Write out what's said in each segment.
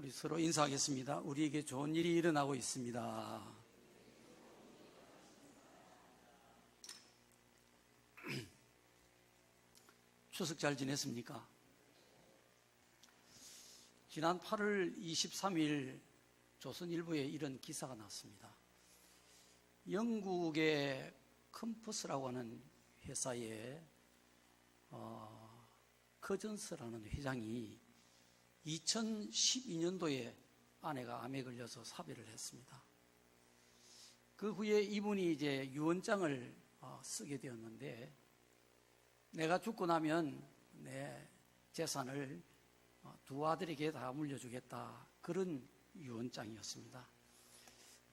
우리 서로 인사하겠습니다. 우리에게 좋은 일이 일어나고 있습니다. 추석 잘 지냈습니까? 지난 8월 23일 조선일보에 이런 기사가 났습니다. 영국의 컴퍼스라고 하는 회사의 커전스라는 회장이 2012년도에 아내가 암에 걸려서 사별을 했습니다. 그 후에 이분이 이제 유언장을 쓰게 되었는데, 내가 죽고 나면 내 재산을 두 아들에게 다 물려주겠다, 그런 유언장이었습니다.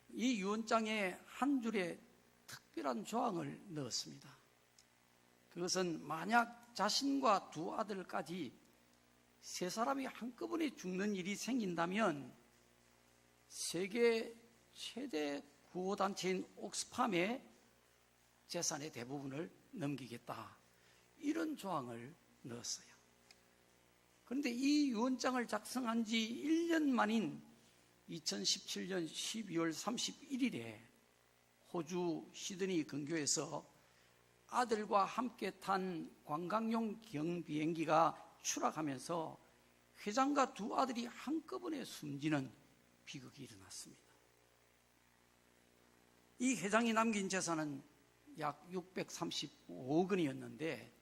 이 유언장에 한 줄에 특별한 조항을 넣었습니다. 그것은 만약 자신과 두 아들까지 세 사람이 한꺼번에 죽는 일이 생긴다면 세계 최대 구호단체인 옥스팜의 재산의 대부분을 넘기겠다, 이런 조항을 넣었어요. 그런데 이 유언장을 작성한 지 1년 만인 2017년 12월 31일에 호주 시드니 근교에서 아들과 함께 탄 관광용 경비행기가 추락하면서 회장과 두 아들이 한꺼번에 숨지는 비극이 일어났습니다. 이 회장이 남긴 재산은 약 635억 원이었는데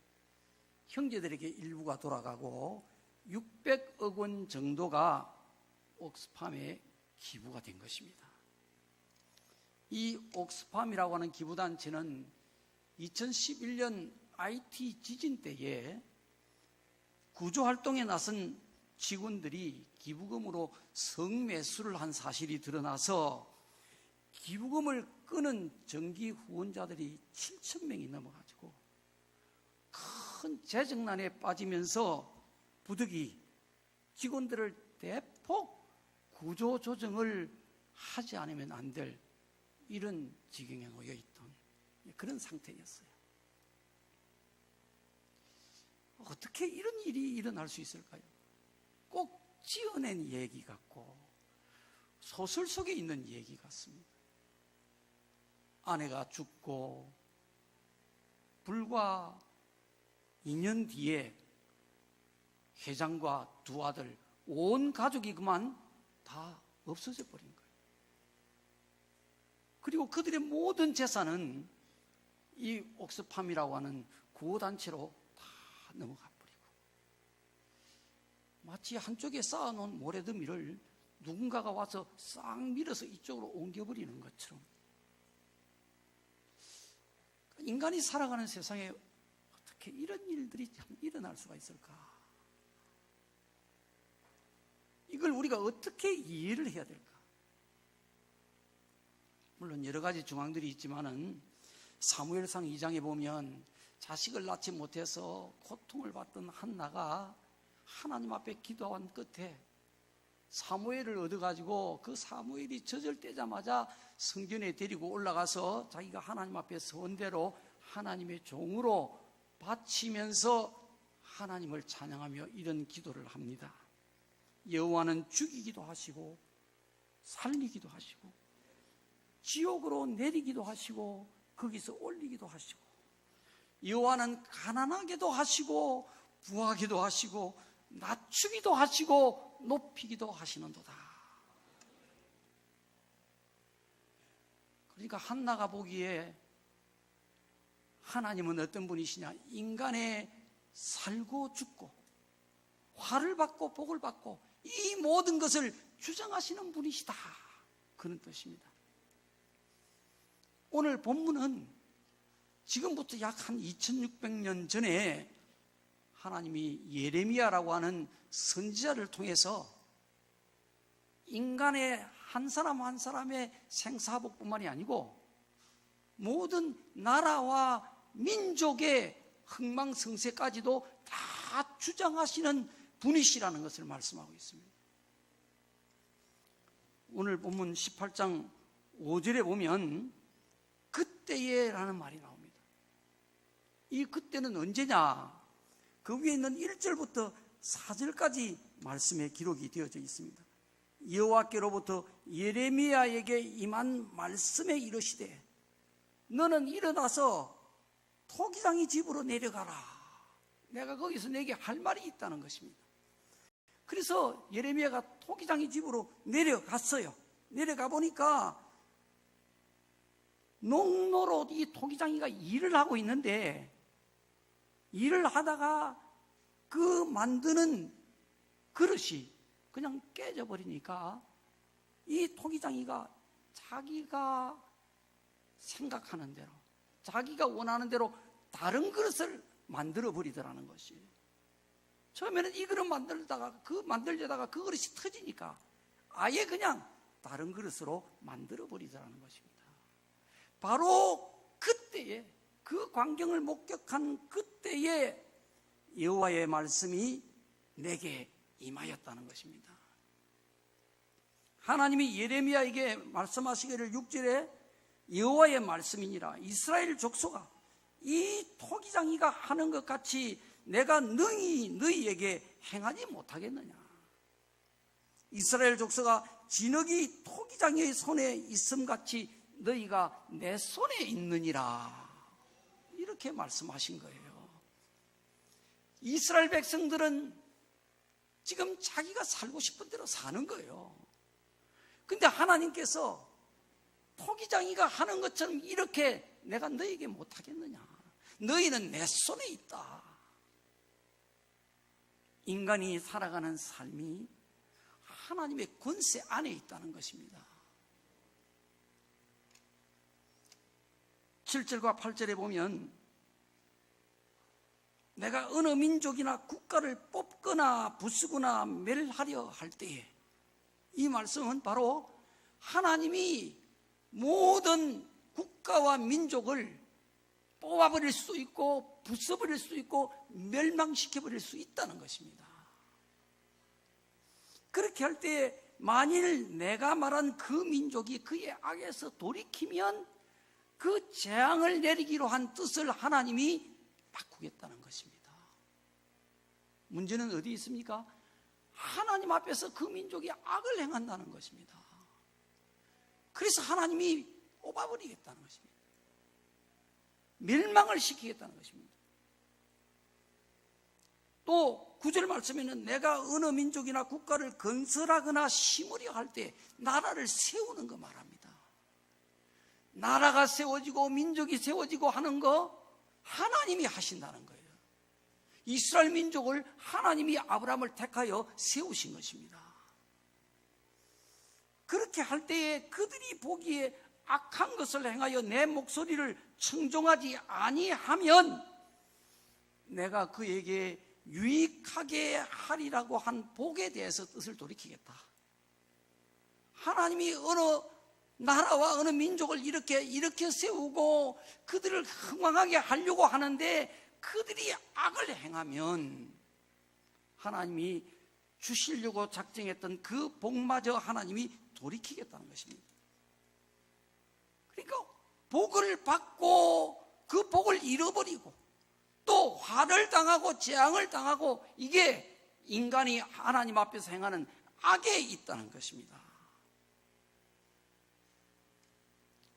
형제들에게 일부가 돌아가고 600억 원 정도가 옥스팜에 기부가 된 것입니다. 이 옥스팜이라고 하는 기부단체는 2011년 IT 지진 때에 구조활동에 나선 직원들이 기부금으로 성매수를 한 사실이 드러나서 기부금을 끄는 정기 후원자들이 7,000명이 넘어가지고 큰 재정난에 빠지면서 부득이 직원들을 대폭 구조조정을 하지 않으면 안 될 이런 지경에 놓여 있던 그런 상태였어요. 어떻게 이런 일이 일어날 수 있을까요? 꼭 지어낸 얘기 같고 소설 속에 있는 얘기 같습니다. 아내가 죽고 불과 2년 뒤에 회장과 두 아들, 온 가족이 그만 다 없어져 버린 거예요. 그리고 그들의 모든 재산은 이 옥스팜이라고 하는 구호단체로 다 넘어가 버리고, 마치 한쪽에 쌓아놓은 모래더미를 누군가가 와서 싹 밀어서 이쪽으로 옮겨버리는 것처럼, 인간이 살아가는 세상에 어떻게 이런 일들이 참 일어날 수가 있을까? 이걸 우리가 어떻게 이해를 해야 될까? 물론 여러 가지 중앙들이 있지만은 사무엘상 2장에 보면 자식을 낳지 못해서 고통을 받던 한나가 하나님 앞에 기도한 끝에 사무엘을 얻어가지고 그 사무엘이 젖을떼자마자 성전에 데리고 올라가서 자기가 하나님 앞에 서원대로 하나님의 종으로 바치면서 하나님을 찬양하며 이런 기도를 합니다. 여호와는 죽이기도 하시고 살리기도 하시고 지옥으로 내리기도 하시고 거기서 올리기도 하시고, 여호와는 가난하게도 하시고 부하게도 하시고 낮추기도 하시고 높이기도 하시는도다. 그러니까 한나가 보기에 하나님은 어떤 분이시냐? 인간의 살고 죽고 화를 받고 복을 받고 이 모든 것을 주장하시는 분이시다, 그런 뜻입니다. 오늘 본문은 지금부터 약 한 2600년 전에 하나님이 예레미야라고 하는 선지자를 통해서 인간의 한 사람 한 사람의 생사복뿐만이 아니고 모든 나라와 민족의 흥망성쇠까지도 다 주장하시는 분이시라는 것을 말씀하고 있습니다. 오늘 본문 18장 5절에 보면 그때에 라는 말이 나옵니다. 이 그때는 언제냐? 그 위에 있는 1절부터 4절까지 말씀의 기록이 되어져 있습니다. 여호와께로부터 예레미야에게 임한 말씀에 이르시되 너는 일어나서 토기장의 집으로 내려가라. 내가 거기서 내게 할 말이 있다는 것입니다. 그래서 예레미야가 토기장의 집으로 내려갔어요. 내려가 보니까 농로로 이 토기장이가 일을 하고 있는데, 일을 하다가 그 만드는 그릇이 그냥 깨져버리니까 이 토기장이가 자기가 생각하는 대로, 자기가 원하는 대로 다른 그릇을 만들어 버리더라는 것이. 처음에는 이 그릇 만들다가 그 그릇이 터지니까 아예 그냥 다른 그릇으로 만들어 버리더라는 것입니다. 바로 그때에, 그 광경을 목격한 그때에 여호와의 말씀이 내게 임하였다는 것입니다. 하나님이 예레미야에게 말씀하시기를 6절에 여호와의 말씀이니라. 이스라엘 족속아, 이 토기장이가 하는 것 같이 내가 능히 너희에게 행하지 못하겠느냐. 이스라엘 족속아, 진흙이 토기장이의 손에 있음같이 너희가 내 손에 있느니라. 이렇게 말씀하신 거예요. 이스라엘 백성들은 지금 자기가 살고 싶은 대로 사는 거예요. 근데 하나님께서 토기장이가 하는 것처럼 이렇게 내가 너희에게 못하겠느냐. 너희는 내 손에 있다. 인간이 살아가는 삶이 하나님의 권세 안에 있다는 것입니다. 7절과 8절에 보면 내가 어느 민족이나 국가를 뽑거나 부수거나 멸하려 할 때에, 이 말씀은 바로 하나님이 모든 국가와 민족을 뽑아버릴 수 있고 부숴버릴 수 있고 멸망시켜버릴 수 있다는 것입니다. 그렇게 할 때에 만일 내가 말한 그 민족이 그의 악에서 돌이키면 그 재앙을 내리기로 한 뜻을 하나님이 바꾸겠다는 것입니다. 문제는 어디 있습니까? 하나님 앞에서 그 민족이 악을 행한다는 것입니다. 그래서 하나님이 뽑아버리겠다는 것입니다. 멸망을 시키겠다는 것입니다. 또 9절 말씀에는 내가 어느 민족이나 국가를 건설하거나 심으려 할 때 나라를 세우는 거 말합니다. 나라가 세워지고 민족이 세워지고 하는 거 하나님이 하신다는 거예요. 이스라엘 민족을 하나님이 아브라함을 택하여 세우신 것입니다. 그렇게 할 때에 그들이 보기에 악한 것을 행하여 내 목소리를 청종하지 아니하면 내가 그에게 유익하게 하리라고 한 복에 대해서 뜻을 돌이키겠다. 하나님이 어느 나라와 어느 민족을 이렇게 세우고 그들을 흥왕하게 하려고 하는데 그들이 악을 행하면 하나님이 주시려고 작정했던 그 복마저 하나님이 돌이키겠다는 것입니다. 그러니까 복을 받고 그 복을 잃어버리고 또 화를 당하고 재앙을 당하고, 이게 인간이 하나님 앞에서 행하는 악에 있다는 것입니다.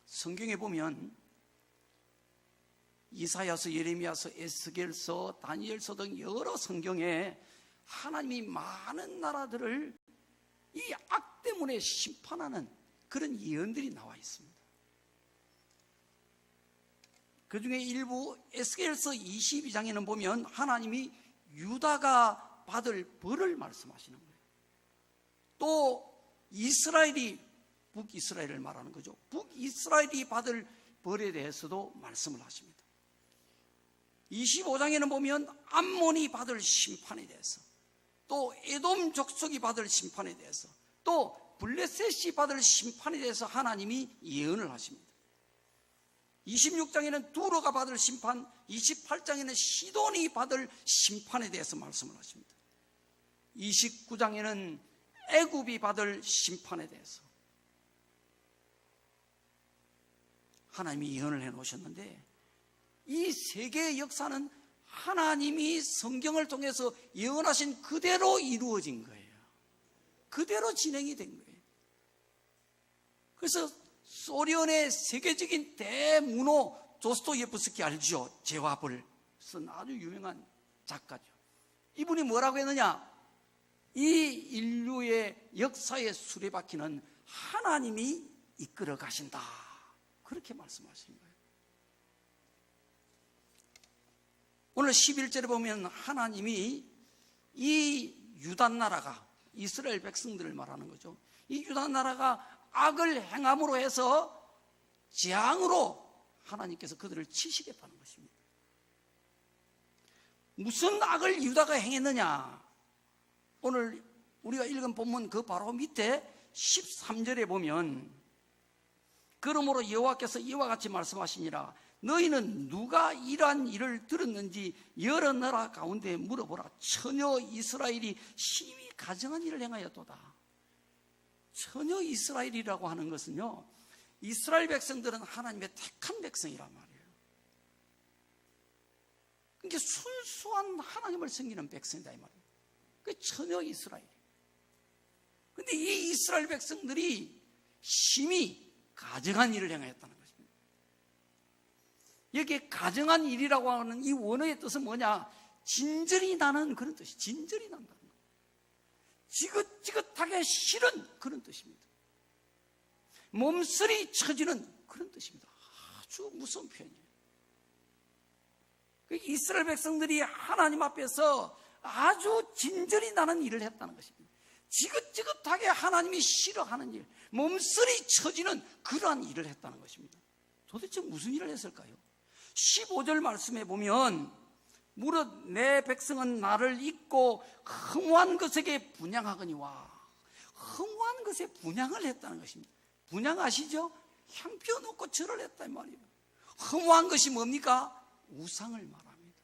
성경에 보면 이사야서, 예레미야서, 에스겔서, 다니엘서 등 여러 성경에 하나님이 많은 나라들을 이 악 때문에 심판하는 그런 예언들이 나와 있습니다. 그 중에 일부 에스겔서 22장에는 보면 하나님이 유다가 받을 벌을 말씀하시는 거예요. 또 이스라엘이, 북이스라엘을 말하는 거죠. 북이스라엘이 받을 벌에 대해서도 말씀을 하십니다. 25장에는 보면 암몬이 받을 심판에 대해서, 또 에돔 족속이 받을 심판에 대해서, 또 블레셋이 받을 심판에 대해서 하나님이 예언을 하십니다. 26장에는 두로가 받을 심판, 28장에는 시돈이 받을 심판에 대해서 말씀을 하십니다. 29장에는 애굽이 받을 심판에 대해서 하나님이 예언을 해놓으셨는데, 이 세계의 역사는 하나님이 성경을 통해서 예언하신 그대로 이루어진 거예요. 그대로 진행이 된 거예요. 그래서 소련의 세계적인 대문호 도스토예프스키 알죠? 제화벌 쓴 아주 유명한 작가죠. 이분이 뭐라고 했느냐? 이 인류의 역사의 수레바퀴는 하나님이 이끌어 가신다. 그렇게 말씀하신 거예요. 오늘 11절에 보면 하나님이 이 유다 나라가, 이스라엘 백성들을 말하는 거죠. 이 유다 나라가 악을 행함으로 해서 재앙으로 하나님께서 그들을 치시겠다는 것입니다. 무슨 악을 유다가 행했느냐? 오늘 우리가 읽은 본문 그 바로 밑에 13절에 보면, 그러므로 여호와께서 이와 같이 말씀하시니라. 너희는 누가 이러한 일을 들었는지 여러 나라 가운데 물어보라. 처녀 이스라엘이 심히 가증한 일을 행하였도다. 처녀 이스라엘이라고 하는 것은요, 이스라엘 백성들은 하나님의 택한 백성이란 말이에요. 그러니까 순수한 하나님을 섬기는 백성이다 이 말이에요. 그 처녀 이스라엘. 그런데 이 이스라엘 백성들이 심히 가증한 일을 행하였다는 것입니다. 여기에 가증한 일이라고 하는 이 원어의 뜻은 뭐냐? 진절이 나는 그런 뜻이, 진절이 난다는 거예요. 지긋지긋하게 싫은 그런 뜻입니다. 몸서리 쳐지는 그런 뜻입니다. 아주 무서운 표현이에요. 이스라엘 백성들이 하나님 앞에서 아주 진절이 나는 일을 했다는 것입니다. 지긋지긋하게 하나님이 싫어하는 일, 몸서리 쳐지는 그러한 일을 했다는 것입니다. 도대체 무슨 일을 했을까요? 15절 말씀에 보면, 무릇 내 백성은 나를 잊고 허무한 것에게 분향하거니와. 허무한 것에 분향을 했다는 것입니다. 분향 아시죠? 향 피워놓고 절을 했단 말이에요. 허무한 것이 뭡니까? 우상을 말합니다.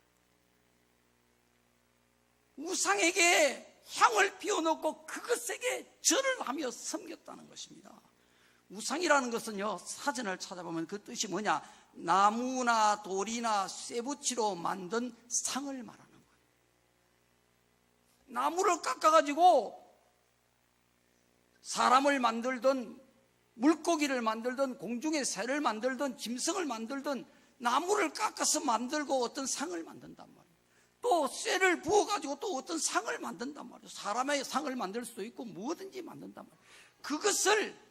우상에게 향을 피워놓고 그것에게 절을 하며 섬겼다는 것입니다. 우상이라는 것은요, 사전을 찾아보면 그 뜻이 뭐냐? 나무나 돌이나 쇠붙이로 만든 상을 말하는 거예요. 나무를 깎아가지고 사람을 만들든 물고기를 만들든 공중의 새를 만들든 짐승을 만들든 나무를 깎아서 만들고 어떤 상을 만든단 말이에요. 또 쇠를 부어가지고 또 어떤 상을 만든단 말이에요. 사람의 상을 만들 수도 있고 뭐든지 만든단 말이에요. 그것을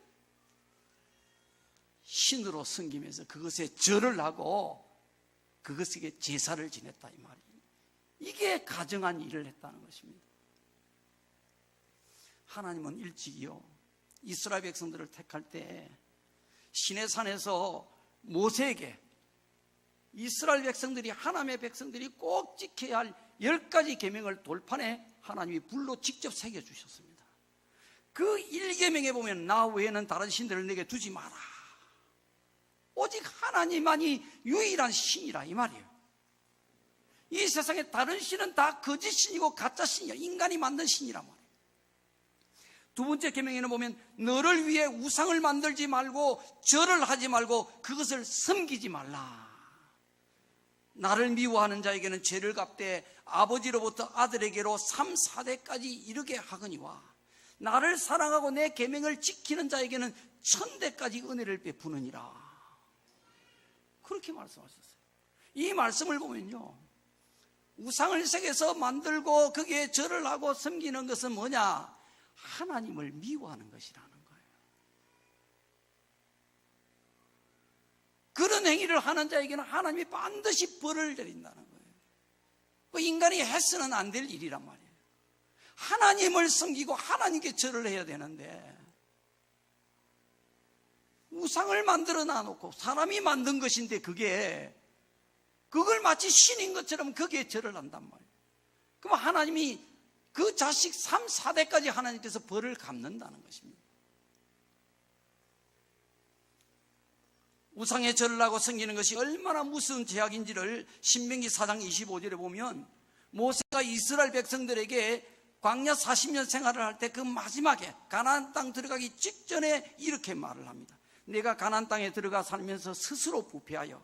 신으로 섬기면서 그것에 절을 하고 그것에게 제사를 지냈다 이 말이에요. 이게 가증한 일을 했다는 것입니다. 하나님은 일찍이요, 이스라엘 백성들을 택할 때 시내산에서 모세에게 이스라엘 백성들이, 하나님의 백성들이 꼭 지켜야 할 10가지 계명을 돌판에 하나님이 불로 직접 새겨주셨습니다. 그 1계명에 보면 나 외에는 다른 신들을 내게 두지 마라. 오직 하나님만이 유일한 신이라 이 말이에요. 이 세상에 다른 신은 다 거짓신이고 가짜신이야. 인간이 만든 신이란 말이에요. 두 번째 계명에는 보면 너를 위해 우상을 만들지 말고 절을 하지 말고 그것을 섬기지 말라. 나를 미워하는 자에게는 죄를 갚되 아버지로부터 아들에게로 3, 4대까지 이르게 하거니와 나를 사랑하고 내 계명을 지키는 자에게는 1000대까지 은혜를 베푸느니라. 그렇게 말씀하셨어요. 이 말씀을 보면요, 우상을 새겨서 만들고 거기에 절을 하고 섬기는 것은 뭐냐? 하나님을 미워하는 것이라는 거예요. 그런 행위를 하는 자에게는 하나님이 반드시 벌을 내린다는 거예요. 그 인간이 해서는 안 될 일이란 말이에요. 하나님을 섬기고 하나님께 절을 해야 되는데 우상을 만들어 놔놓고 사람이 만든 것인데 그걸 마치 신인 것처럼 거기에 절을 한단 말이에요. 그럼 하나님이 그 자식 3, 4대까지 하나님께서 벌을 갚는다는 것입니다. 우상에 절을 하고 섬기는 것이 얼마나 무서운 죄악인지를 신명기 4장 25절에 보면 모세가 이스라엘 백성들에게 광야 40년 생활을 할 때 그 마지막에 가나안 땅 들어가기 직전에 이렇게 말을 합니다. 내가 가나안 땅에 들어가 살면서 스스로 부패하여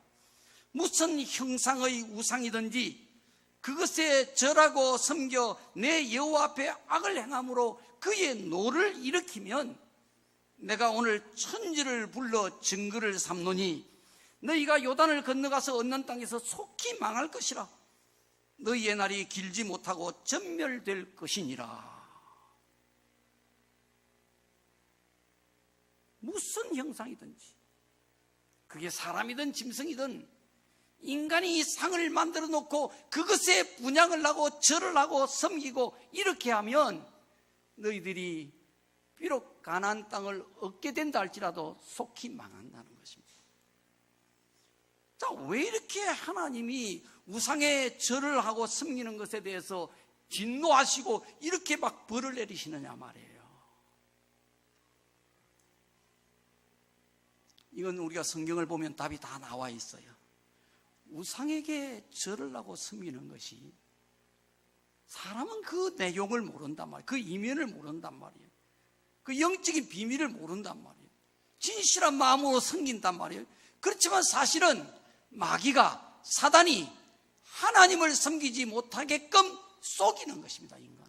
무슨 형상의 우상이든지 그것에 절하고 섬겨 내 여호와 앞에 악을 행함으로 그의 노를 일으키면 내가 오늘 천지를 불러 증거를 삼노니 너희가 요단을 건너가서 얻는 땅에서 속히 망할 것이라. 너희의 날이 길지 못하고 전멸될 것이니라. 무슨 형상이든지, 그게 사람이든 짐승이든 인간이 상을 만들어 놓고 그것에 분향을 하고 절을 하고 섬기고 이렇게 하면 너희들이 비록 가나안 땅을 얻게 된다 할지라도 속히 망한다는 것입니다. 자, 왜 이렇게 하나님이 우상에 절을 하고 섬기는 것에 대해서 진노하시고 이렇게 막 벌을 내리시느냐 말이에요. 이건 우리가 성경을 보면 답이 다 나와 있어요. 우상에게 절을 하고 섬기는 것이, 사람은 그 내용을 모른단 말이에요. 그 이면을 모른단 말이에요. 그 영적인 비밀을 모른단 말이에요. 진실한 마음으로 섬긴단 말이에요. 그렇지만 사실은 마귀가, 사단이 하나님을 섬기지 못하게끔 속이는 것입니다, 인간을.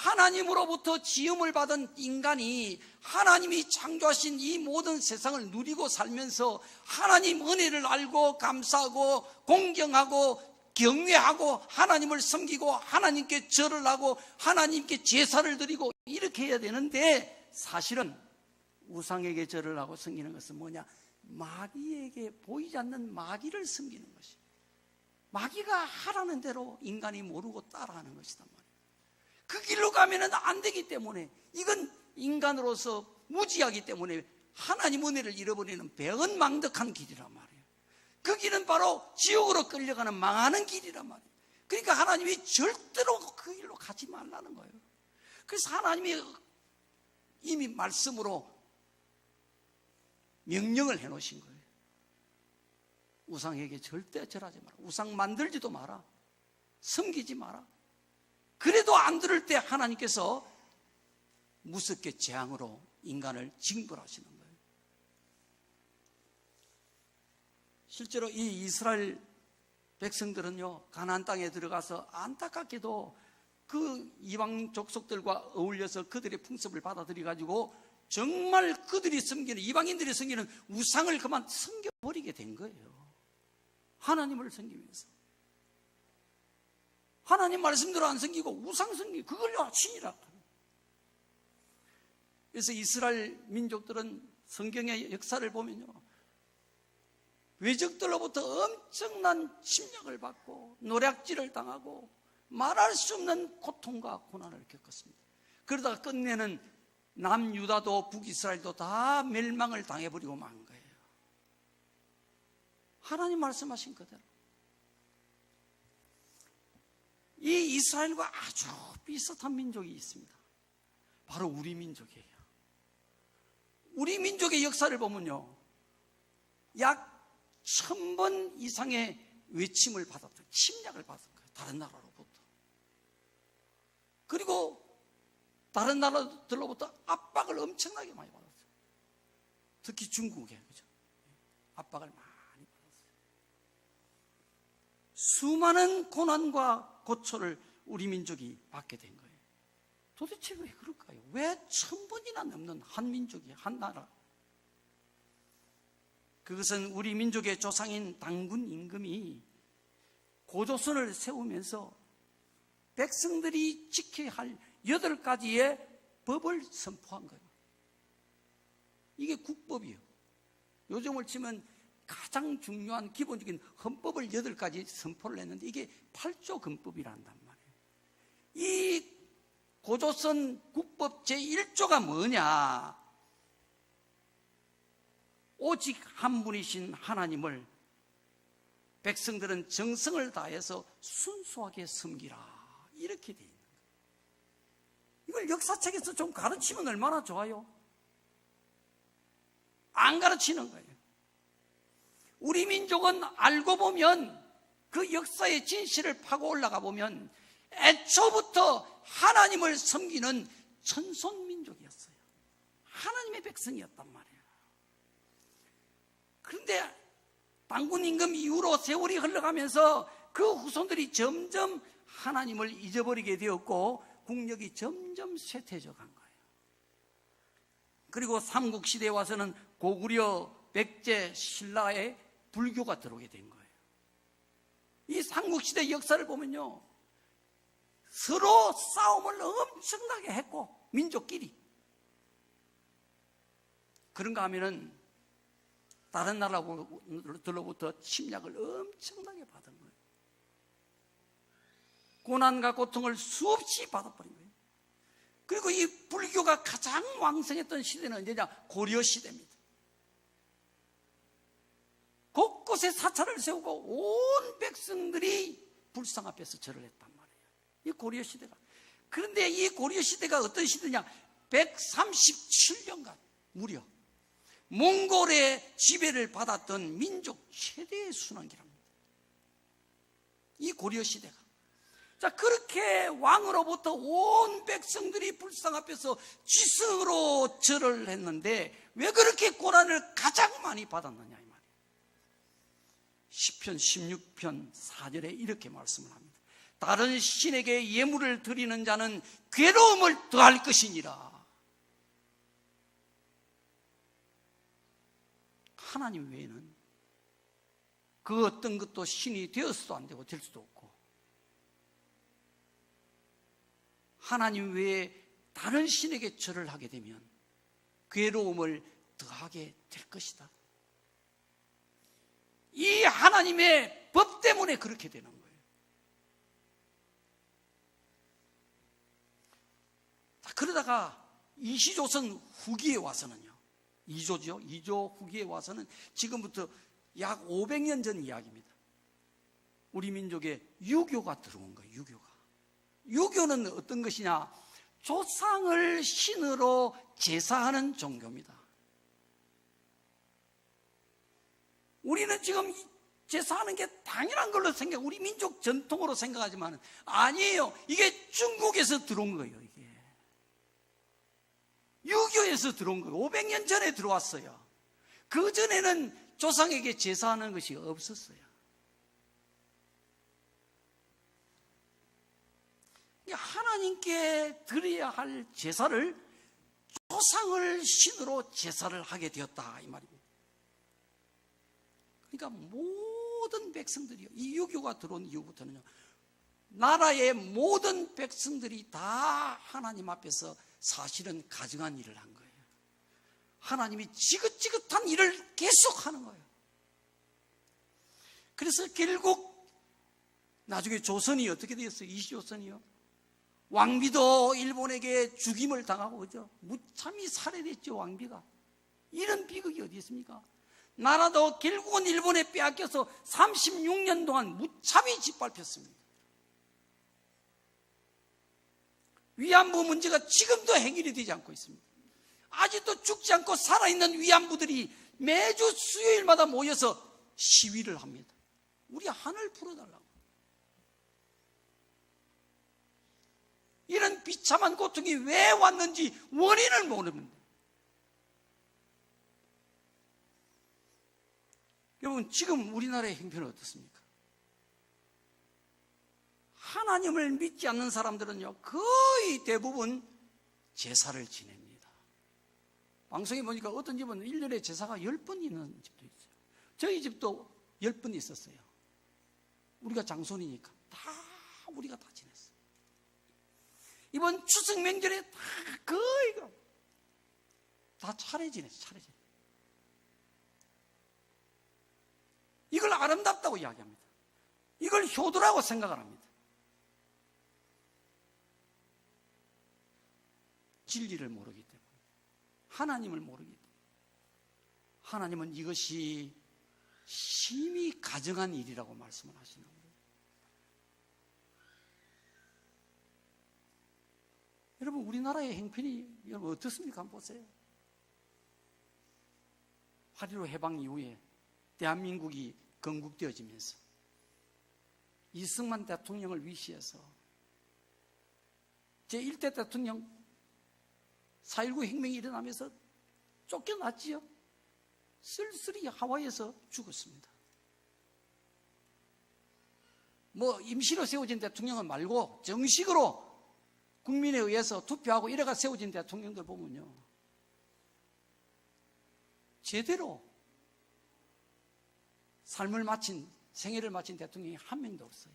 하나님으로부터 지음을 받은 인간이 하나님이 창조하신 이 모든 세상을 누리고 살면서 하나님 은혜를 알고 감사하고 공경하고 경외하고 하나님을 섬기고 하나님께 절을 하고 하나님께 제사를 드리고 이렇게 해야 되는데, 사실은 우상에게 절을 하고 섬기는 것은 뭐냐? 마귀에게, 보이지 않는 마귀를 섬기는 것이, 마귀가 하라는 대로 인간이 모르고 따라하는 것이단 말이에요. 그 길로 가면은 안 되기 때문에, 이건 인간으로서 무지하기 때문에 하나님 은혜를 잃어버리는 배은망덕한 길이란 말이에요. 그 길은 바로 지옥으로 끌려가는 망하는 길이란 말이에요. 그러니까 하나님이 절대로 그 길로 가지 말라는 거예요. 그래서 하나님이 이미 말씀으로 명령을 해놓으신 거예요. 우상에게 절대 절하지 마라. 우상 만들지도 마라. 섬기지 마라. 그래도 안 들을 때 하나님께서 무섭게 재앙으로 인간을 징벌하시는 거예요. 실제로 이 이스라엘 백성들은요, 가나안 땅에 들어가서 안타깝게도 그 이방 족속들과 어울려서 그들의 풍습을 받아들여 가지고 정말 그들이 섬기는, 이방인들이 섬기는 우상을 그만 섬겨버리게 된 거예요. 하나님을 섬기면서. 하나님 말씀대로 안 섬기고 우상 섬기고 그걸로 신이라. 그래서 이스라엘 민족들은 성경의 역사를 보면요, 외적들로부터 엄청난 침략을 받고 노략질을 당하고 말할 수 없는 고통과 고난을 겪었습니다. 그러다가 끝내는 남유다도 북이스라엘도 다 멸망을 당해버리고 만 거예요. 하나님 말씀하신 그대로. 이 이스라엘과 아주 비슷한 민족이 있습니다. 바로 우리 민족이에요. 우리 민족의 역사를 보면요, 약 1000번 이상의 외침을 받았어요. 침략을 받은 거예요, 다른 나라로부터. 그리고 다른 나라들로부터 압박을 엄청나게 많이 받았어요. 특히 중국에, 그죠? 압박을 많이 받았어요. 수많은 고난과 고초를 우리 민족이 받게 된 거예요. 도대체 왜 그럴까요? 왜 1000번이나 넘는 한 민족이, 한 나라? 그것은 우리 민족의 조상인 당군 임금이 고조선을 세우면서 백성들이 지켜야 할 8가지의 법을 선포한 거예요. 이게 국법이에요. 요즘을 치면 가장 중요한 기본적인 헌법을 8가지 선포를 했는데 이게 8조 헌법이란단 말이에요. 이 고조선 국법 제1조가 뭐냐? 오직 한 분이신 하나님을 백성들은 정성을 다해서 순수하게 섬기라, 이렇게 돼 있는 거예요. 이걸 역사책에서 좀 가르치면 얼마나 좋아요. 안 가르치는 거예요. 우리 민족은 알고 보면, 그 역사의 진실을 파고 올라가 보면 애초부터 하나님을 섬기는 천손민족이었어요. 하나님의 백성이었단 말이에요. 그런데 당군 임금 이후로 세월이 흘러가면서 그 후손들이 점점 하나님을 잊어버리게 되었고 국력이 점점 쇠퇴해져 간 거예요. 그리고 삼국시대에 와서는 고구려, 백제, 신라의 불교가 들어오게 된 거예요. 이 삼국시대 역사를 보면요, 서로 싸움을 엄청나게 했고, 민족끼리. 그런가 하면은 다른 나라들로부터 침략을 엄청나게 받은 거예요. 고난과 고통을 수없이 받아버린 거예요. 그리고 이 불교가 가장 왕성했던 시대는 언제냐? 고려 시대입니다. 곳곳에 사찰을 세우고 온 백성들이 불상 앞에서 절을 했단 말이에요. 이 고려 시대가. 그런데 이 고려 시대가 어떤 시대냐? 137년간 무려 몽골의 지배를 받았던 민족 최대의 순환기랍니다. 이 고려 시대가. 자, 그렇게 왕으로부터 온 백성들이 불상 앞에서 지성으로 절을 했는데 왜 그렇게 고난을 가장 많이 받았느냐 이 말이에요. 시편 16편 4절에 이렇게 말씀을 합니다. 다른 신에게 예물을 드리는 자는 괴로움을 더할 것이니라. 하나님 외에는 그 어떤 것도 신이 되어서도 안 되고 될 수도 없고, 하나님 외에 다른 신에게 절을 하게 되면 괴로움을 더하게 될 것이다. 이 하나님의 법 때문에 그렇게 되는 거예요. 자, 그러다가 이시조선 후기에 와서는요, 이조죠. 이조 후기에 와서는 지금부터 약 500년 전 이야기입니다. 우리 민족에 유교가 들어온 거예요. 유교는 어떤 것이냐? 조상을 신으로 제사하는 종교입니다. 우리는 지금 제사하는 게 당연한 걸로 우리 민족 전통으로 생각하지만 아니에요. 이게 중국에서 들어온 거예요. 이게 유교에서 들어온 거예요. 500년 전에 들어왔어요. 그 전에는 조상에게 제사하는 것이 없었어요. 하나님께 드려야 할 제사를 조상을 신으로 제사를 하게 되었다 이 말입니다. 그러니까 모든 백성들이요, 이 유교가 들어온 이후부터는요, 나라의 모든 백성들이 다 하나님 앞에서 사실은 가증한 일을 한 거예요. 하나님이 지긋지긋한 일을 계속하는 거예요. 그래서 결국 나중에 조선이 어떻게 되었어요? 이시조선이요. 왕비도 일본에게 죽임을 당하고, 그죠? 무참히 살해됐죠, 왕비가. 이런 비극이 어디 있습니까? 나라도 결국은 일본에 빼앗겨서 36년 동안 무참히 짓밟혔습니다. 위안부 문제가 지금도 해결이 되지 않고 있습니다. 아직도 죽지 않고 살아있는 위안부들이 매주 수요일마다 모여서 시위를 합니다. 우리 한을 풀어달라고. 이런 비참한 고통이 왜 왔는지 원인을 모릅니다. 여러분, 지금 우리나라의 형편은 어떻습니까? 하나님을 믿지 않는 사람들은요, 거의 대부분 제사를 지냅니다. 방송에 보니까 어떤 집은 1년에 제사가 10번 있는 집도 있어요. 저희 집도 10번 있었어요. 우리가 장손이니까 우리가 다 지냈어요. 이번 추석 명절에 거의 다 차례 지냈어요. 이걸 아름답다고 이야기합니다. 이걸 효도라고 생각을 합니다. 진리를 모르기 때문에, 하나님을 모르기 때문에. 하나님은 이것이 심히 가증한 일이라고 말씀을 하시는 거예요. 여러분, 우리나라의 형편이 여러분 어떻습니까? 한번 보세요. 8.15 해방 이후에 대한민국이 건국되어지면서 이승만 대통령을 위시해서 제1대 대통령 4.19 혁명이 일어나면서 쫓겨났지요. 쓸쓸히 하와이에서 죽었습니다. 뭐 임시로 세워진 대통령은 말고 정식으로 국민에 의해서 투표하고 이래가 세워진 대통령들 보면요, 제대로 삶을 마친, 생애를 마친 대통령이 한 명도 없어요.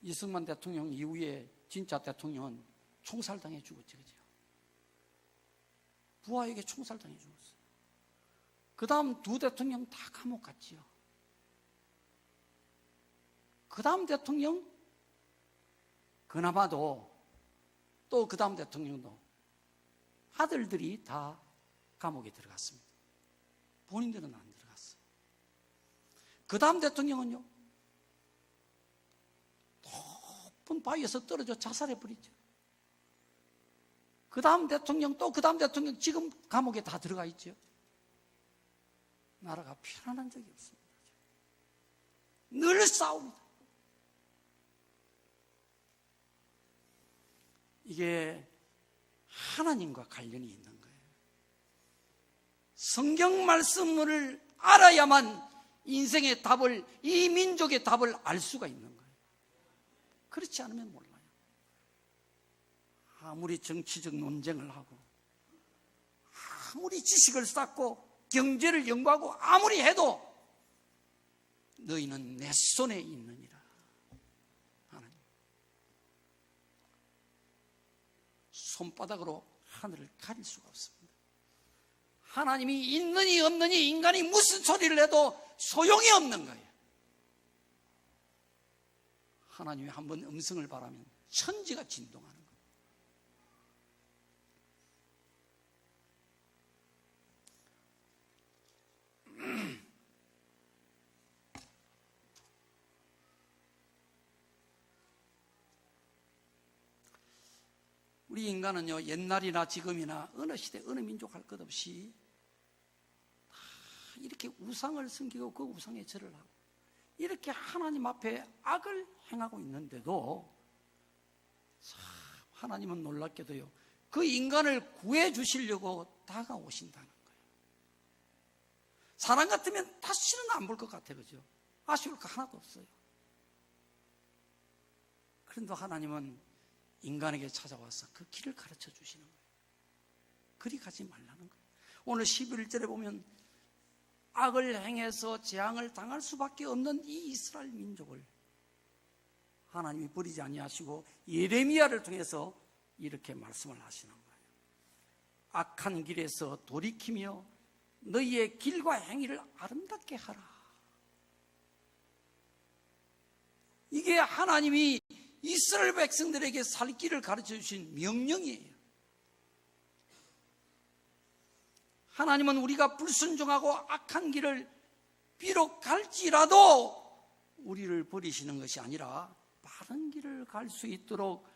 이승만 대통령 이후에 진짜 대통령은 총살당해 죽었죠. 그죠? 부하에게 총살당해 죽었어요. 그 다음 두 대통령 다 감옥 갔지요. 그 다음 대통령, 그나마도 또 그 다음 대통령도 아들들이 다 감옥에 들어갔습니다. 본인들은 안 들어갔어요. 그 다음 대통령은요, 높은 바위에서 떨어져 자살해버리죠. 그 다음 대통령, 또 그 다음 대통령 지금 감옥에 다 들어가 있죠. 나라가 편안한 적이 없습니다. 늘 싸웁니다. 이게 하나님과 관련이 있는 거예요. 성경 말씀을 알아야만 인생의 답을, 이 민족의 답을 알 수가 있는 거예요. 그렇지 않으면 몰라요. 아무리 정치적 논쟁을 하고, 아무리 지식을 쌓고 경제를 연구하고 아무리 해도 너희는 내 손에 있느니라. 하나님, 손바닥으로 하늘을 가릴 수가 없습니다. 하나님이 있느니 없느니 인간이 무슨 소리를 해도 소용이 없는 거예요. 하나님이 한번 음성을 바라면 천지가 진동하는 거예요. 우리 인간은요, 옛날이나 지금이나 어느 시대 어느 민족 할 것 없이 다 이렇게 우상을 섬기고 그 우상에 절을 하고 이렇게 하나님 앞에 악을 행하고 있는데도 참 하나님은 놀랍게도요, 그 인간을 구해 주시려고 다가오신다는 거예요. 사람 같으면 다시는 안 볼 것 같아, 그죠? 아쉬울 거 하나도 없어요. 그런데 하나님은 인간에게 찾아와서 그 길을 가르쳐 주시는 거예요. 그리 가지 말라는 거예요. 오늘 11절에 보면 악을 행해서 재앙을 당할 수밖에 없는 이 이스라엘 민족을 하나님이 버리지 아니하시고 예레미야를 통해서 이렇게 말씀을 하시는 거예요. 악한 길에서 돌이키며 너희의 길과 행위를 아름답게 하라. 이게 하나님이 이스라엘 백성들에게 살 길을 가르쳐 주신 명령이에요. 하나님은 우리가 불순종하고 악한 길을 비록 갈지라도 우리를 버리시는 것이 아니라 바른 길을 갈 수 있도록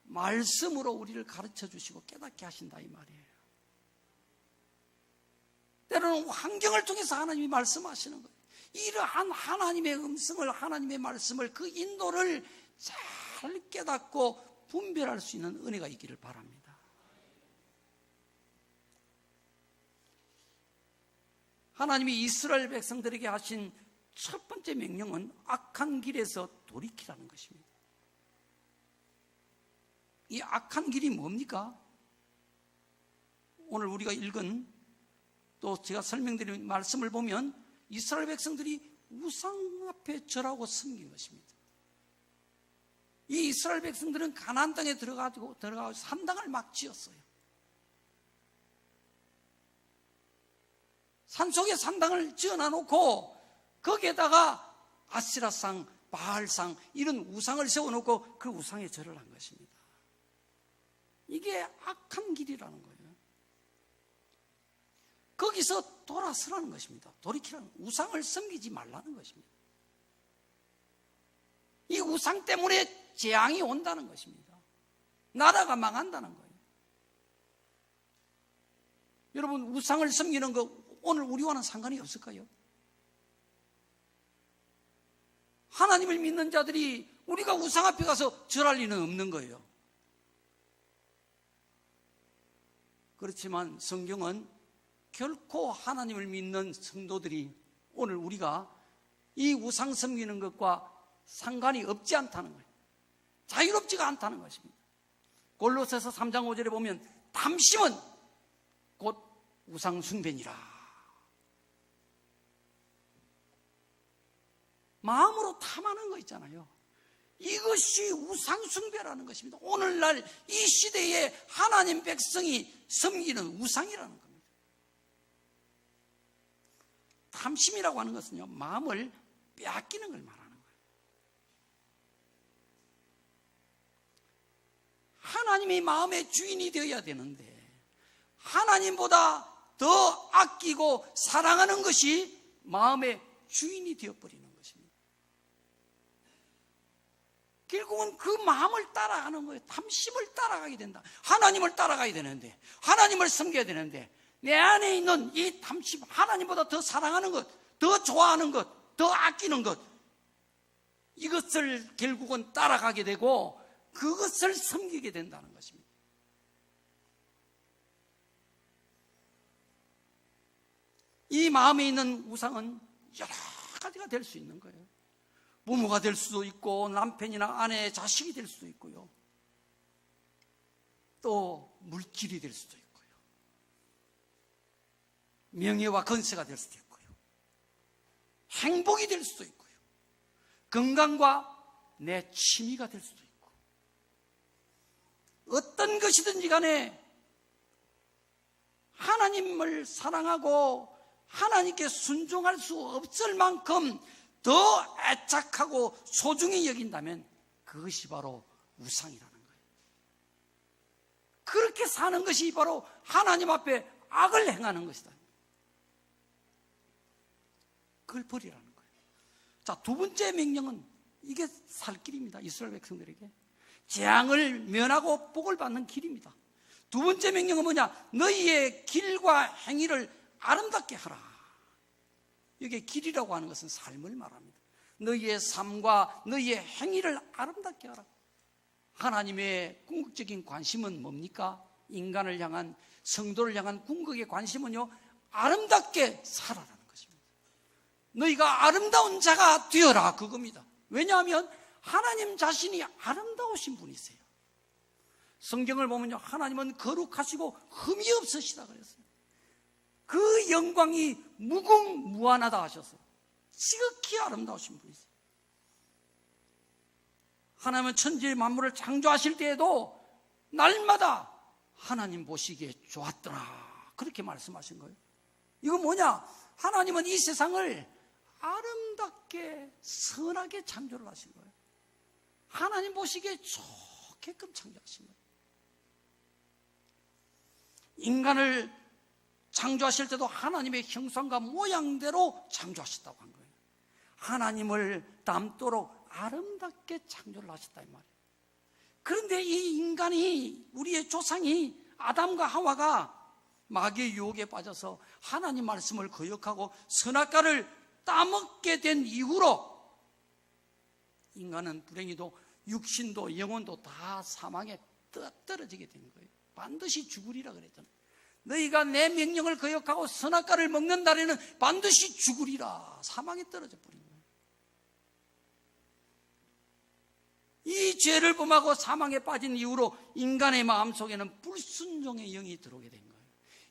말씀으로 우리를 가르쳐 주시고 깨닫게 하신다, 이 말이에요. 때로는 환경을 통해서 하나님이 말씀하시는 거예요. 이러한 하나님의 음성을, 하나님의 말씀을, 그 인도를 잘 깨닫고 분별할 수 있는 은혜가 있기를 바랍니다. 하나님이 이스라엘 백성들에게 하신 첫 번째 명령은 악한 길에서 돌이키라는 것입니다. 이 악한 길이 뭡니까? 오늘 우리가 읽은, 또 제가 설명드린 말씀을 보면 이스라엘 백성들이 우상 앞에 절하고 섬긴 것입니다. 이 이스라엘 백성들은 가나안 땅에 들어가서 산당을 막 지었어요. 산속에 산당을 지어놔놓고 거기에다가 아시라상, 바알상 이런 우상을 세워놓고 그 우상에 절을 한 것입니다. 이게 악한 길이라는 거예요. 거기서 돌아서라는 것입니다. 돌이키라는, 우상을 섬기지 말라는 것입니다. 이 우상 때문에 재앙이 온다는 것입니다. 나라가 망한다는 거예요. 여러분, 우상을 섬기는 거 오늘 우리와는 상관이 없을까요? 하나님을 믿는 자들이 우리가 우상 앞에 가서 절할 리는 없는 거예요. 그렇지만 성경은 결코 하나님을 믿는 성도들이 오늘 우리가 이 우상 섬기는 것과 상관이 없지 않다는 거예요. 자유롭지가 않다는 것입니다. 골로새서 3장 5절에 보면 탐심은 곧 우상 숭배니라. 마음으로 탐하는 거 있잖아요. 이것이 우상 숭배라는 것입니다. 오늘날 이 시대에 하나님 백성이 섬기는 우상이라는 겁니다. 탐심이라고 하는 것은요, 마음을 빼앗기는 걸 말하는 거예요. 하나님이 마음의 주인이 되어야 되는데 하나님보다 더 아끼고 사랑하는 것이 마음의 주인이 되어버리는 것입니다. 결국은 그 마음을 따라가는 거예요. 탐심을 따라가게 된다. 하나님을 따라가야 되는데, 하나님을 섬겨야 되는데, 내 안에 있는 이 탐심, 하나님보다 더 사랑하는 것, 더 좋아하는 것, 더 아끼는 것, 이것을 결국은 따라가게 되고 그것을 섬기게 된다는 것입니다. 이 마음에 있는 우상은 여러 가지가 될 수 있는 거예요. 부모가 될 수도 있고 남편이나 아내, 자식이 될 수도 있고요. 또 물질이 될 수도 있고요. 명예와 건세가 될 수도 있고요. 행복이 될 수도 있고요. 건강과 내 취미가 될 수도 있고, 어떤 것이든지 간에 하나님을 사랑하고 하나님께 순종할 수 없을 만큼 더 애착하고 소중히 여긴다면 그것이 바로 우상이라는 거예요. 그렇게 사는 것이 바로 하나님 앞에 악을 행하는 것이다. 그걸 버리라는 거예요. 자, 두 번째 명령은 이게 살 길입니다. 이스라엘 백성들에게 재앙을 면하고 복을 받는 길입니다. 두 번째 명령은 뭐냐? 너희의 길과 행위를 아름답게 하라. 이게 길이라고 하는 것은 삶을 말합니다. 너희의 삶과 너희의 행위를 아름답게 하라. 하나님의 궁극적인 관심은 뭡니까? 인간을 향한, 성도를 향한 궁극의 관심은요, 아름답게 살아라는 것입니다. 너희가 아름다운 자가 되어라, 그겁니다. 왜냐하면 하나님 자신이 아름다우신 분이세요. 성경을 보면요, 하나님은 거룩하시고 흠이 없으시다 그랬어요. 그 영광이 무궁무한하다 하셨어요. 지극히 아름다우신 분이세요. 하나님은 천지 만물을 창조하실 때에도 날마다 하나님 보시기에 좋았더라, 그렇게 말씀하신 거예요. 이건 뭐냐? 하나님은 이 세상을 아름답게 선하게 창조를 하신 거예요. 하나님 보시기에 좋게끔 창조하신 거예요. 인간을 창조하실 때도 하나님의 형상과 모양대로 창조하셨다고 한 거예요. 하나님을 닮도록 아름답게 창조를 하셨다 이 말이에요. 그런데 이 인간이, 우리의 조상이 아담과 하와가 마귀의 유혹에 빠져서 하나님 말씀을 거역하고 선악과를 따먹게 된 이후로 인간은 불행히도 육신도 영혼도 다 사망에 떨어지게 된 거예요. 반드시 죽으리라 그랬잖아요. 너희가 내 명령을 거역하고 선악과를 먹는 날에는 반드시 죽으리라, 사망에 떨어져 버린 거예요. 이 죄를 범하고 사망에 빠진 이후로 인간의 마음속에는 불순종의 영이 들어오게 된 거예요.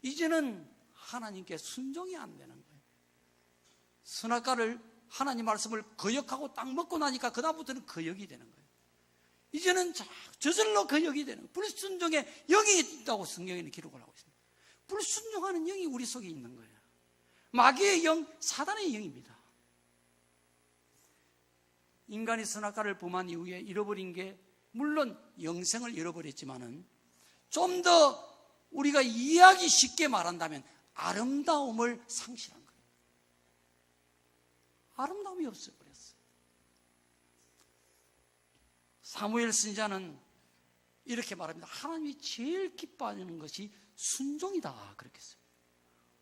이제는 하나님께 순종이 안 되는 거예요. 선악과를, 하나님 말씀을 거역하고 딱 먹고 나니까 그다음부터는 거역이 되는 거예요. 이제는 저절로 거역이 되는 거예요. 불순종의 영이 있다고 성경에는 기록을 하고 있습니다. 불순종하는 영이 우리 속에 있는 거예요. 마귀의 영, 사단의 영입니다. 인간이 선악과를 범한 이후에 잃어버린 게, 물론 영생을 잃어버렸지만은 좀 더 우리가 이해하기 쉽게 말한다면 아름다움을 상실한 거예요. 아름다움이 없어버렸어요. 사무엘 선지자는 이렇게 말합니다. 하나님이 제일 기뻐하는 것이 순종이다, 그렇게 했어요.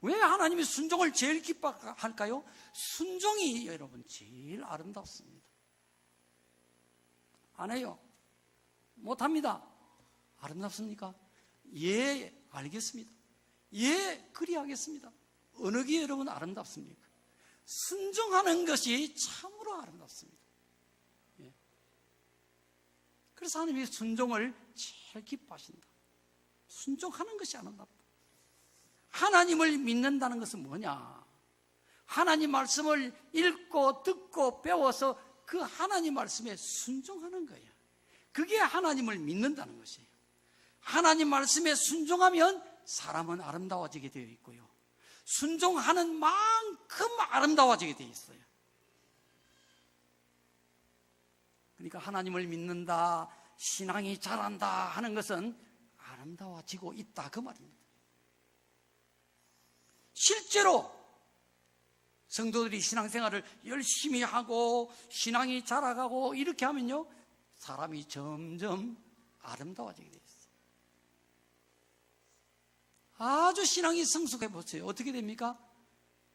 왜 하나님이 순종을 제일 기뻐할까요? 순종이 여러분 제일 아름답습니다. 안 해요? 못합니다. 아름답습니까? 예, 알겠습니다. 예, 그리하겠습니다. 어느 게 여러분 아름답습니까? 순종하는 것이 참으로 아름답습니다. 예. 그래서 하나님이 순종을 제일 기뻐하신다. 순종하는 것이 아름답다. 하나님을 믿는다는 것은 뭐냐? 하나님 말씀을 읽고 듣고 배워서 그 하나님 말씀에 순종하는 거예요. 그게 하나님을 믿는다는 것이에요. 하나님 말씀에 순종하면 사람은 아름다워지게 되어 있고요. 순종하는 만큼 아름다워지게 되어 있어요. 그러니까 하나님을 믿는다, 신앙이 자란다 하는 것은 아름다워지고 있다 그 말입니다. 실제로 성도들이 신앙생활을 열심히 하고 신앙이 자라가고 이렇게 하면요, 사람이 점점 아름다워지게 돼요. 아주 신앙이 성숙해 보세요. 어떻게 됩니까?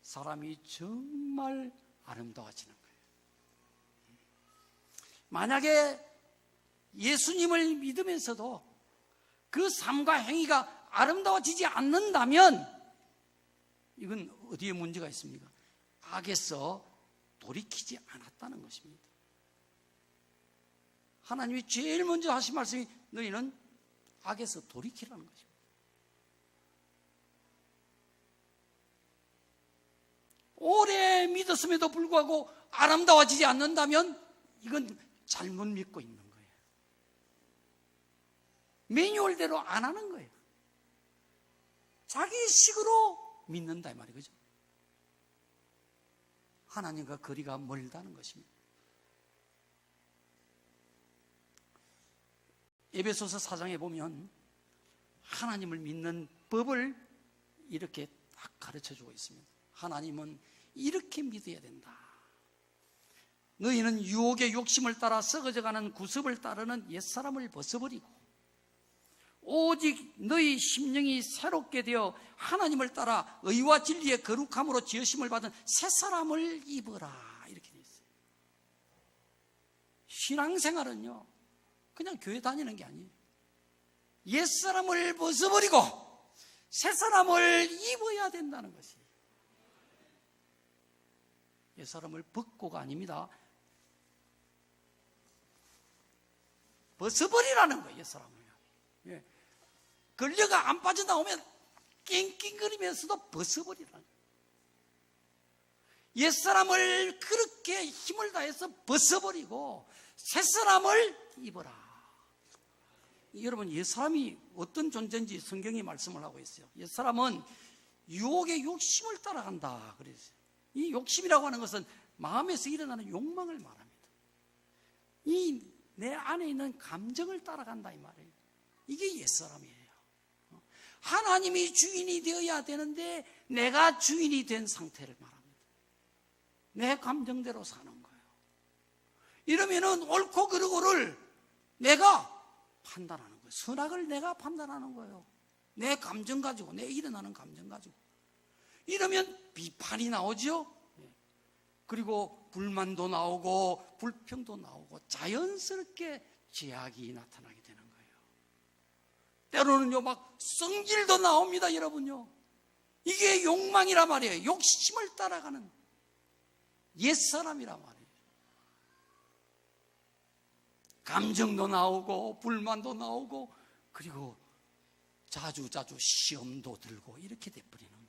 사람이 정말 아름다워지는 거예요. 만약에 예수님을 믿으면서도 그 삶과 행위가 아름다워지지 않는다면 이건 어디에 문제가 있습니까? 악에서 돌이키지 않았다는 것입니다. 하나님이 제일 먼저 하신 말씀이 너희는 악에서 돌이키라는 것입니다. 오래 믿었음에도 불구하고 아름다워지지 않는다면 이건 잘못 믿고 있는 거예요. 매뉴얼대로 안 하는 거예요. 자기 식으로 믿는다 이 말이에요. 그죠? 하나님과 거리가 멀다는 것입니다. 에베소서 4장에 보면 하나님을 믿는 법을 이렇게 딱 가르쳐주고 있습니다. 하나님은 이렇게 믿어야 된다. 너희는 유혹의 욕심을 따라 썩어져가는 구습을 따르는 옛사람을 벗어버리고 오직 너희 심령이 새롭게 되어 하나님을 따라 의와 진리의 거룩함으로 지으심을 받은 새사람을 입어라. 이렇게 되어 있어요. 신앙생활은요, 그냥 교회 다니는 게 아니에요. 옛사람을 벗어버리고 새사람을 입어야 된다는 것이에요. 옛사람을 벗고가 아닙니다. 벗어버리라는 거예요. 옛사람을. 예. 걸려가 안 빠져나오면 낑낑거리면서도 벗어버리라는 거예요. 옛사람을 그렇게 힘을 다해서 벗어버리고 새사람을 입어라. 여러분, 옛사람이 어떤 존재인지 성경이 말씀을 하고 있어요. 옛사람은 유혹의 욕심을 따라간다 그랬어요. 이 욕심이라고 하는 것은 마음에서 일어나는 욕망을 말합니다. 이 내 안에 있는 감정을 따라간다 이 말이에요. 이게 옛사람이에요. 하나님이 주인이 되어야 되는데 내가 주인이 된 상태를 말합니다. 내 감정대로 사는 거예요. 이러면은 옳고 그르고를 내가 판단하는 거예요. 선악을 내가 판단하는 거예요. 내 감정 가지고, 내 일어나는 감정 가지고. 이러면 비판이 나오죠. 그리고 불만도 나오고 불평도 나오고 자연스럽게 죄악이 나타나게 되는 거예요. 때로는요, 막 성질도 나옵니다, 여러분요. 이게 욕망이란 말이에요. 욕심을 따라가는 옛사람이란 말이에요. 감정도 나오고 불만도 나오고 그리고 자주 시험도 들고 이렇게 돼버리는 거예요.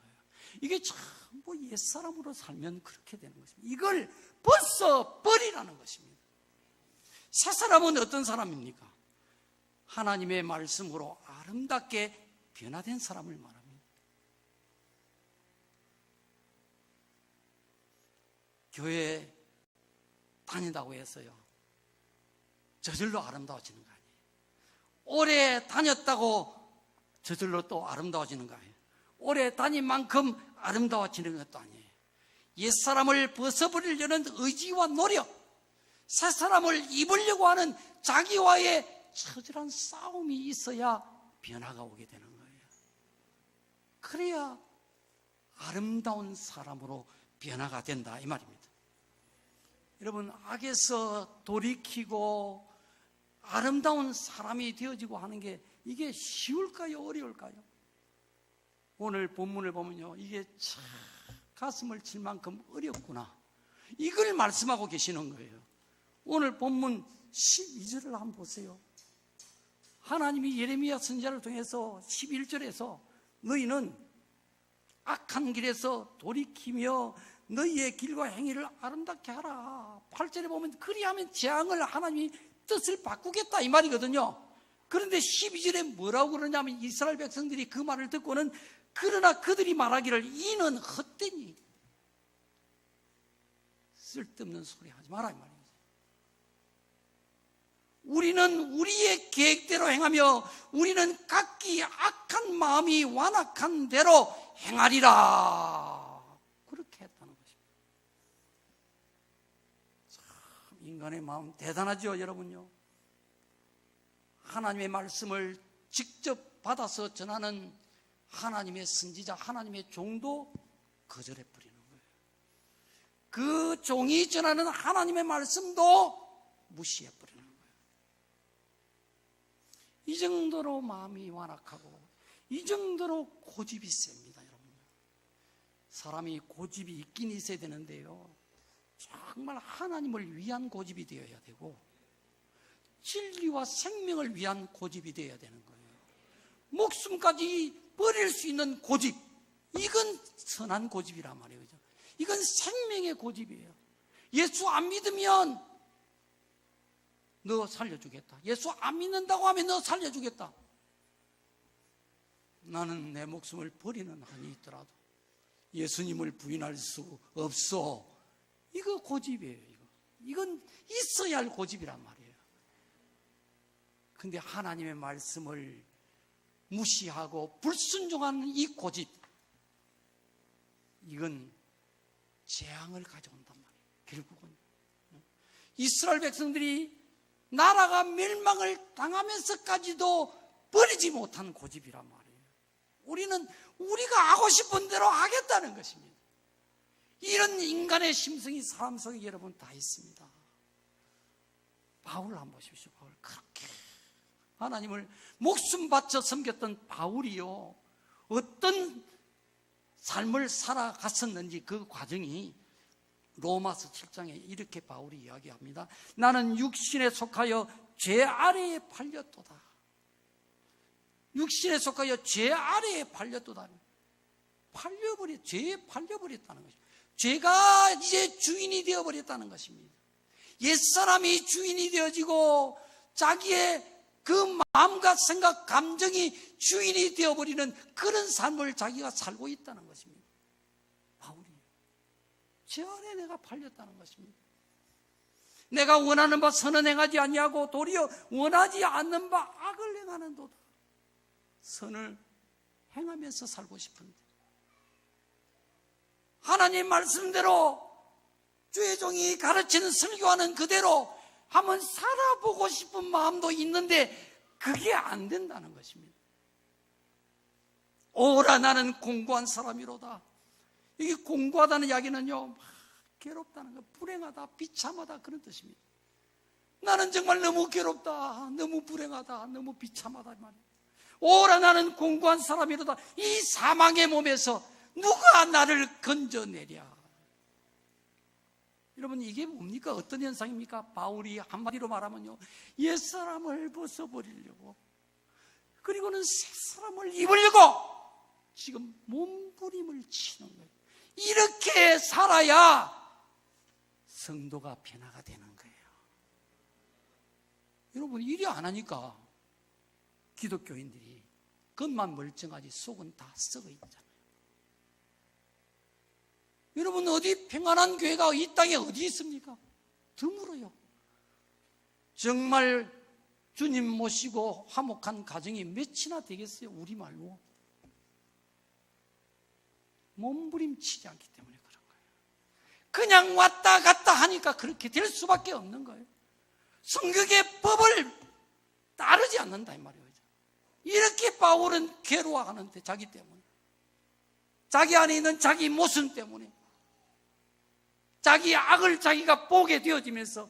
이게 전부 옛사람으로 살면 그렇게 되는 것입니다. 이걸 벗어버리라는 것입니다. 새사람은 어떤 사람입니까? 하나님의 말씀으로 아름답게 변화된 사람을 말합니다. 교회 다닌다고 해서요, 저절로 아름다워지는 거 아니에요. 오래 다녔다고 저절로 또 아름다워지는 거 아니에요. 오래 다닌 만큼 아름다워지는 것도 아니에요. 옛사람을 벗어버리려는 의지와 노력, 새사람을 입으려고 하는 자기와의 처절한 싸움이 있어야 변화가 오게 되는 거예요. 그래야 아름다운 사람으로 변화가 된다 이 말입니다. 여러분, 악에서 돌이키고 아름다운 사람이 되어지고 하는 게 이게 쉬울까요? 어려울까요? 오늘 본문을 보면요, 이게 참 가슴을 칠 만큼 어렵구나, 이걸 말씀하고 계시는 거예요. 오늘 본문 12절을 한번 보세요. 하나님이 예레미야 선지자를 통해서 11절에서 너희는 악한 길에서 돌이키며 너희의 길과 행위를 아름답게 하라. 8절에 보면 그리하면 재앙을 하나님이 뜻을 바꾸겠다 이 말이거든요. 그런데 12절에 뭐라고 그러냐면 이스라엘 백성들이 그 말을 듣고는 그러나 그들이 말하기를 이는 헛되니 쓸데없는 소리 하지 마라 이 말이에요. 우리는 우리의 계획대로 행하며 우리는 각기 악한 마음이 완악한 대로 행하리라. 그렇게 했다는 것입니다. 참 인간의 마음 대단하죠, 여러분요. 하나님의 말씀을 직접 받아서 전하는 하나님의 선지자, 하나님의 종도 거절해 버리는 거예요. 그 종이 전하는 하나님의 말씀도 무시해 버리는 거예요. 이 정도로 마음이 완악하고 이 정도로 고집이 셉니다, 여러분. 사람이 고집이 있긴 있어야 되는데요, 정말 하나님을 위한 고집이 되어야 되고 진리와 생명을 위한 고집이 되어야 되는 거예요. 목숨까지 버릴 수 있는 고집, 이건 선한 고집이란 말이에요. 이건 생명의 고집이에요. 예수 안 믿으면 너 살려주겠다. 예수 안 믿는다고 하면 너 살려주겠다. 나는 내 목숨을 버리는 한이 있더라도 예수님을 부인할 수 없어. 이거 고집이에요. 이건 있어야 할 고집이란 말이에요. 근데 하나님의 말씀을 무시하고 불순종하는 이 고집, 이건 재앙을 가져온단 말이에요. 결국은 이스라엘 백성들이 나라가 멸망을 당하면서까지도 버리지 못한 고집이란 말이에요. 우리는 우리가 하고 싶은 대로 하겠다는 것입니다. 이런 인간의 심성이 사람 속에 여러분 다 있습니다. 바울 한번 보십시오. 바울 그렇게 하나님을 목숨 바쳐 섬겼던 바울이요, 어떤 삶을 살아갔었는지 그 과정이 로마서 7장에 이렇게 바울이 이야기합니다. 나는 육신에 속하여 죄 아래에 팔렸도다. 육신에 속하여 죄 아래에 팔렸도다. 죄에 팔려버렸다는 것입니다. 죄가 이제 주인이 되어버렸다는 것입니다. 옛사람이 주인이 되어지고 자기의 그 마음과 생각, 감정이 주인이 되어버리는 그런 삶을 자기가 살고 있다는 것입니다. 바울이 죄 아래 내가 팔렸다는 것입니다. 내가 원하는 바 선은 행하지 아니하고 도리어 원하지 않는 바 악을 행하는도다. 선을 행하면서 살고 싶은데 하나님 말씀대로 주의 종이 가르치는 설교하는 그대로 한번 살아보고 싶은 마음도 있는데 그게 안 된다는 것입니다. 오라 나는 공고한 사람이로다. 이게 공고하다는 이야기는요, 괴롭다는 거, 불행하다, 비참하다 그런 뜻입니다. 나는 정말 너무 괴롭다, 너무 불행하다, 너무 비참하다 말이에요. 오라 나는 공고한 사람이로다. 이 사망의 몸에서 누가 나를 건져내랴. 여러분 이게 뭡니까? 어떤 현상입니까? 바울이 한마디로 말하면요, 옛사람을 벗어버리려고, 그리고는 새사람을 입으려고 지금 몸부림을 치는 거예요. 이렇게 살아야 성도가 변화가 되는 거예요. 여러분 이리 안 하니까 기독교인들이 겉만 멀쩡하지 속은 다 썩어 있잖아요. 여러분 어디 평안한 교회가 이 땅에 어디 있습니까? 드물어요. 정말 주님 모시고 화목한 가정이 몇이나 되겠어요? 우리 말고. 몸부림치지 않기 때문에 그런 거예요. 그냥 왔다 갔다 하니까 그렇게 될 수밖에 없는 거예요. 성경의 법을 따르지 않는다 이 말이에요. 이렇게 바울은 괴로워하는데, 자기 때문에, 자기 안에 있는 자기 모순 때문에, 자기 악을 자기가 보게 되어지면서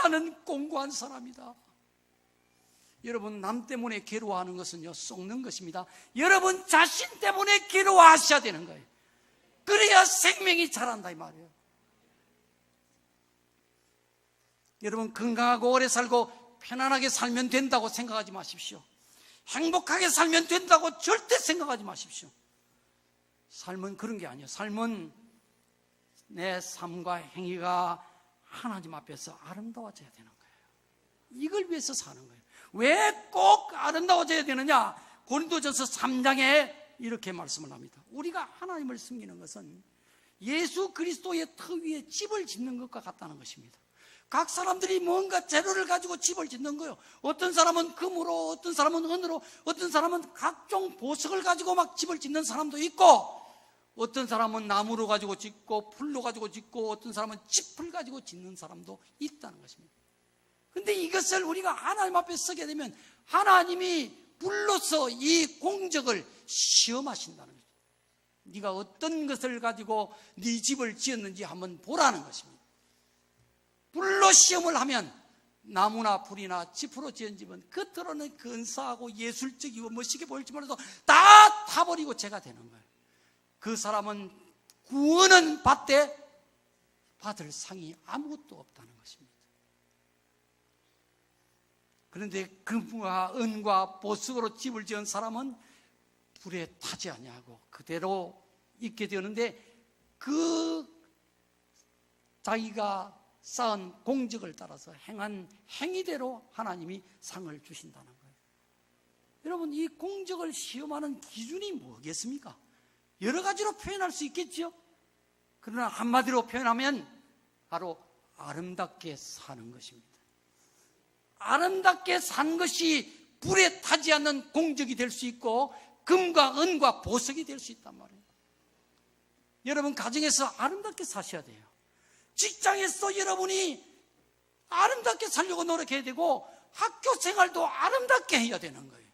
나는 공고한 사람이다. 여러분, 남 때문에 괴로워하는 것은요, 속는 것입니다. 여러분 자신 때문에 괴로워하셔야 되는 거예요. 그래야 생명이 자란다 이 말이에요. 여러분, 건강하고 오래 살고 편안하게 살면 된다고 생각하지 마십시오. 행복하게 살면 된다고 절대 생각하지 마십시오. 삶은 그런 게 아니에요. 삶은 내 삶과 행위가 하나님 앞에서 아름다워져야 되는 거예요. 이걸 위해서 사는 거예요. 왜 꼭 아름다워져야 되느냐? 고린도전서 3장에 이렇게 말씀을 합니다. 우리가 하나님을 섬기는 것은 예수 그리스도의 터 위에 집을 짓는 것과 같다는 것입니다. 각 사람들이 뭔가 재료를 가지고 집을 짓는 거예요. 어떤 사람은 금으로, 어떤 사람은 은으로, 어떤 사람은 각종 보석을 가지고 막 집을 짓는 사람도 있고, 어떤 사람은 나무로 가지고 짓고 풀로 가지고 짓고, 어떤 사람은 짚을 가지고 짓는 사람도 있다는 것입니다. 그런데 이것을 우리가 하나님 앞에 서게 되면 하나님이 불로서 이 공적을 시험하신다는 거죠. 네가 어떤 것을 가지고 네 집을 지었는지 한번 보라는 것입니다. 불로 시험을 하면 나무나 불이나 짚으로 지은 집은 겉으로는 근사하고 예술적이고 멋있게 보일지 몰라도 다 타버리고 죄가 되는 거예요. 그 사람은 구원은 받되 받을 상이 아무것도 없다는 것입니다. 그런데 금과 은과 보석으로 집을 지은 사람은 불에 타지 아니하고 그대로 있게 되는데, 그 자기가 쌓은 공적을 따라서 행한 행위대로 하나님이 상을 주신다는 거예요. 여러분, 이 공적을 시험하는 기준이 뭐겠습니까? 여러 가지로 표현할 수 있겠죠. 그러나 한마디로 표현하면 바로 아름답게 사는 것입니다. 아름답게 산 것이 불에 타지 않는 공적이 될 수 있고 금과 은과 보석이 될 수 있단 말이에요. 여러분, 가정에서 아름답게 사셔야 돼요. 직장에서 여러분이 아름답게 살려고 노력해야 되고, 학교 생활도 아름답게 해야 되는 거예요.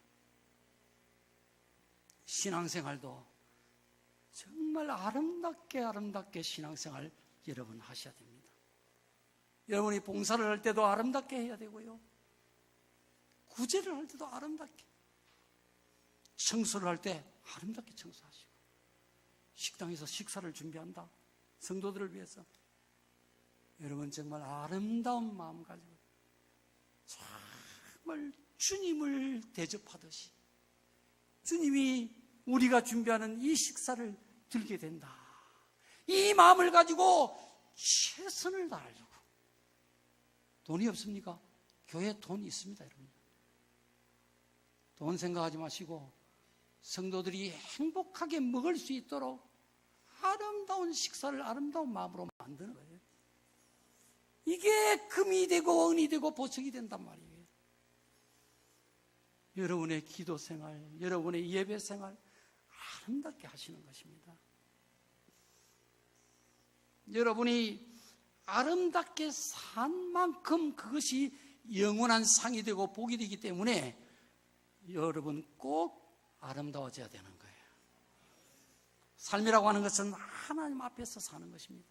신앙생활도 정말 아름답게 신앙생활 여러분 하셔야 됩니다. 여러분이 봉사를 할 때도 아름답게 해야 되고요, 구제를 할 때도 아름답게, 청소를 할 때 아름답게 청소하시고, 식당에서 식사를 준비한다, 성도들을 위해서 여러분 정말 아름다운 마음 가지고 정말 주님을 대접하듯이 주님이 우리가 준비하는 이 식사를 들게 된다, 이 마음을 가지고 최선을 다하려고. 돈이 없습니까? 교회에 돈이 있습니다. 여러분, 돈 생각하지 마시고 성도들이 행복하게 먹을 수 있도록 아름다운 식사를 아름다운 마음으로 만드는 거예요. 이게 금이 되고 은이 되고 보석이 된단 말이에요. 여러분의 기도 생활, 여러분의 예배 생활 아름답게 하시는 것입니다. 여러분이 아름답게 산 만큼 그것이 영원한 상이 되고 복이 되기 때문에 여러분 꼭 아름다워져야 되는 거예요. 삶이라고 하는 것은 하나님 앞에서 사는 것입니다.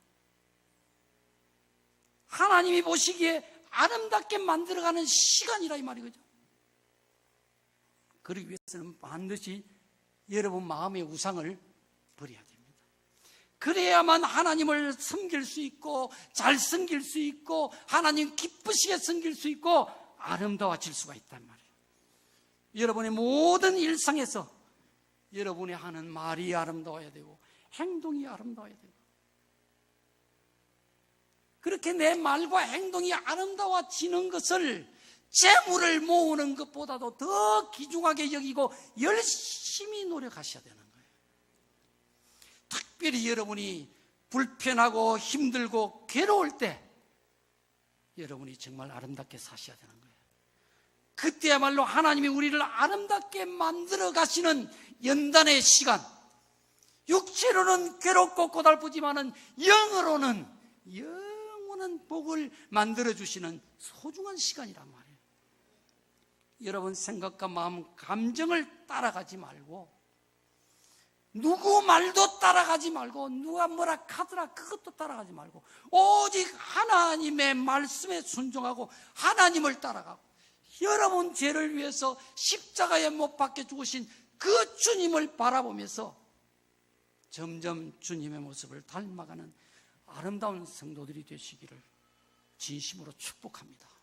하나님이 보시기에 아름답게 만들어가는 시간이라 이 말이거든요. 그러기 위해서는 반드시 여러분 마음의 우상을 버려야 됩니다. 그래야만 하나님을 섬길 수 있고 잘 섬길 수 있고 하나님 기쁘시게 섬길 수 있고 아름다워질 수가 있단 말이에요. 여러분의 모든 일상에서 여러분이 하는 말이 아름다워야 되고 행동이 아름다워야 되고, 그렇게 내 말과 행동이 아름다워지는 것을 재물을 모으는 것보다도 더 귀중하게 여기고 열심히 노력하셔야 되는 거예요. 특별히 여러분이 불편하고 힘들고 괴로울 때 여러분이 정말 아름답게 사셔야 되는 거예요. 그때야말로 하나님이 우리를 아름답게 만들어 가시는 연단의 시간, 육체로는 괴롭고 고달프지만은 영으로는 영원한 복을 만들어주시는 소중한 시간이란 말이에요. 여러분 생각과 마음, 감정을 따라가지 말고, 누구 말도 따라가지 말고, 누가 뭐라 하더라 그것도 따라가지 말고, 오직 하나님의 말씀에 순종하고 하나님을 따라가고 여러분 죄를 위해서 십자가에 못 박혀 죽으신 그 주님을 바라보면서 점점 주님의 모습을 닮아가는 아름다운 성도들이 되시기를 진심으로 축복합니다.